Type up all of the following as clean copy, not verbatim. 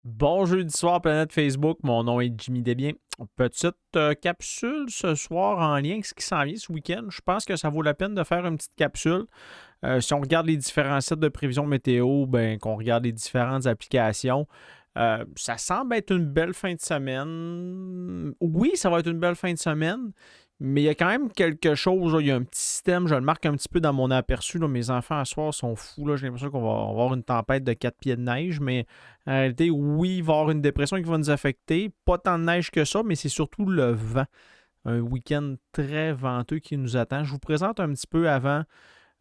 Bon jeudi soir, planète Facebook. Mon nom est Jimmy Desbiens. Petite capsule ce soir en lien avec ce qui s'en vient ce week-end. Je pense que ça vaut la peine de faire une petite capsule. Si on regarde les différents sites de prévision météo, ben, qu'on regarde les différentes applications, ça semble être une belle fin de semaine. Oui, ça va être une belle fin de semaine, mais il y a quand même quelque chose. Là, il y a un petit système, je le marque un petit peu dans mon aperçu. Là, mes enfants à soir sont fous. Là, j'ai l'impression qu'on va avoir une tempête de 4 pieds de neige, mais en réalité, oui, il va y avoir une dépression qui va nous affecter. Pas tant de neige que ça, mais c'est surtout le vent. Un week-end très venteux qui nous attend. Je vous présente un petit peu avant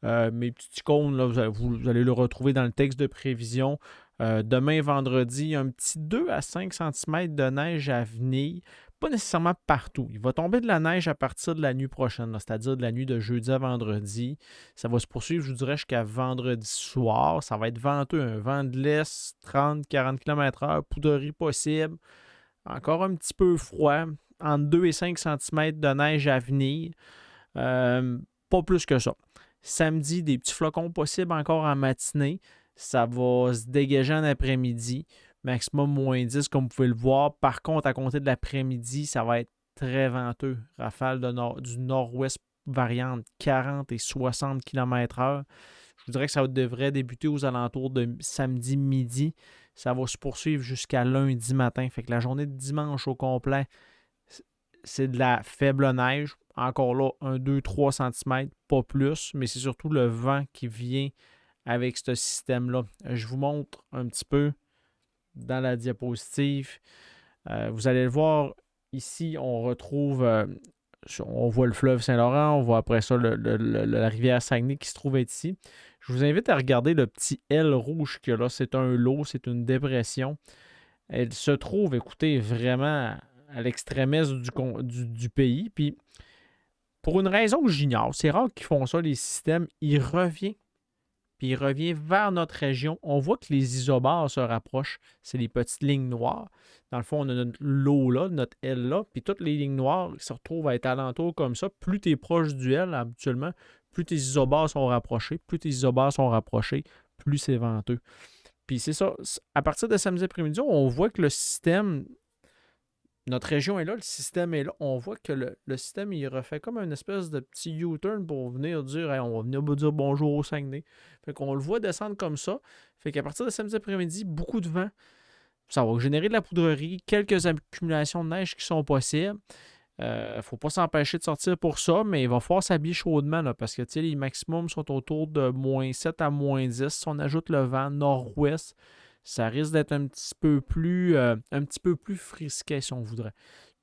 mes petits cônes, là, vous allez le retrouver dans le texte de prévision. Demain, vendredi, un petit 2 à 5 centimètres de neige à venir. Pas nécessairement partout. Il va tomber de la neige à partir de la nuit prochaine, là, c'est-à-dire de la nuit de jeudi à vendredi. Ça va se poursuivre, je vous dirais, jusqu'à vendredi soir. Ça va être venteux, un vent de l'est, 30-40 km/h, poudrerie possible. Encore un petit peu froid, entre 2 et 5 centimètres de neige à venir. Pas plus que ça. Samedi, des petits flocons possibles encore en matinée. Ça va se dégager en après-midi. Maximum -10, comme vous pouvez le voir. Par contre, à compter de l'après-midi, ça va être très venteux. Rafale du nord-ouest variante 40 et 60 km/h. Je vous dirais que ça devrait débuter aux alentours de samedi midi. Ça va se poursuivre jusqu'à lundi matin. Fait que la journée de dimanche au complet, c'est de la faible neige. Encore là, 1, 2, 3 cm, pas plus, mais c'est surtout le vent qui vient avec ce système-là. Je vous montre un petit peu dans la diapositive. Vous allez le voir, ici, on retrouve, on voit le fleuve Saint-Laurent, on voit après ça la rivière Saguenay qui se trouve être ici. Je vous invite à regarder le petit L rouge qu'il y a là. C'est un lot, c'est une dépression. Elle se trouve, écoutez, vraiment à l'extrême est du pays. Puis, pour une raison que j'ignore, c'est rare qu'ils font ça, les systèmes, il revient. Puis il revient vers notre région. On voit que les isobars se rapprochent. C'est les petites lignes noires. Dans le fond, on a notre lot là, notre L là, puis toutes les lignes noires se retrouvent à être alentour comme ça. Plus tu es proche du L, habituellement, plus tes isobars sont rapprochés. Plus tes isobars sont rapprochés, plus c'est venteux. Puis c'est ça. À partir de samedi après-midi, on voit que le système, notre région est là, le système est là. On voit que le système, il refait comme une espèce de petit U-turn pour venir dire hey, on va venir vous dire bonjour au Saguenay. Fait qu'on le voit descendre comme ça. Fait qu'à partir de samedi après-midi, beaucoup de vent. Ça va générer de la poudrerie, quelques accumulations de neige qui sont possibles. Il ne faut pas s'empêcher de sortir pour ça, mais il va falloir s'habiller chaudement là, parce que les maximums sont autour de -7 à -10. Si on ajoute le vent nord-ouest, ça risque d'être un petit peu plus frisquet si on voudrait.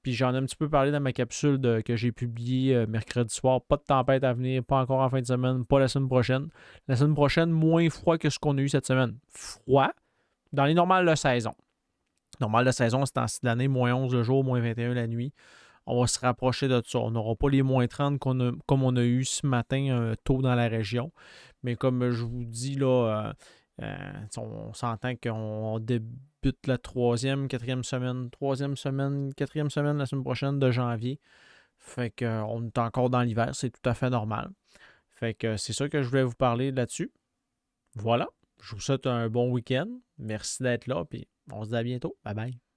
Puis j'en ai un petit peu parlé dans ma capsule que j'ai publiée mercredi soir. Pas de tempête à venir, pas encore en fin de semaine, pas la semaine prochaine. La semaine prochaine, moins froid que ce qu'on a eu cette semaine. Froid dans les normales de saison. Normales de saison, c'est en l'année, -11 le jour, -21 la nuit. On va se rapprocher de ça. On n'aura pas les -30 comme on a eu ce matin tôt dans la région. Mais comme je vous dis, là, on s'entend qu'on débute la troisième semaine la semaine prochaine de janvier. Fait qu'on est encore dans l'hiver, c'est tout à fait normal. Fait que c'est ça que je voulais vous parler là-dessus. Voilà. Je vous souhaite un bon week-end. Merci d'être là, puis on se dit à bientôt. Bye bye.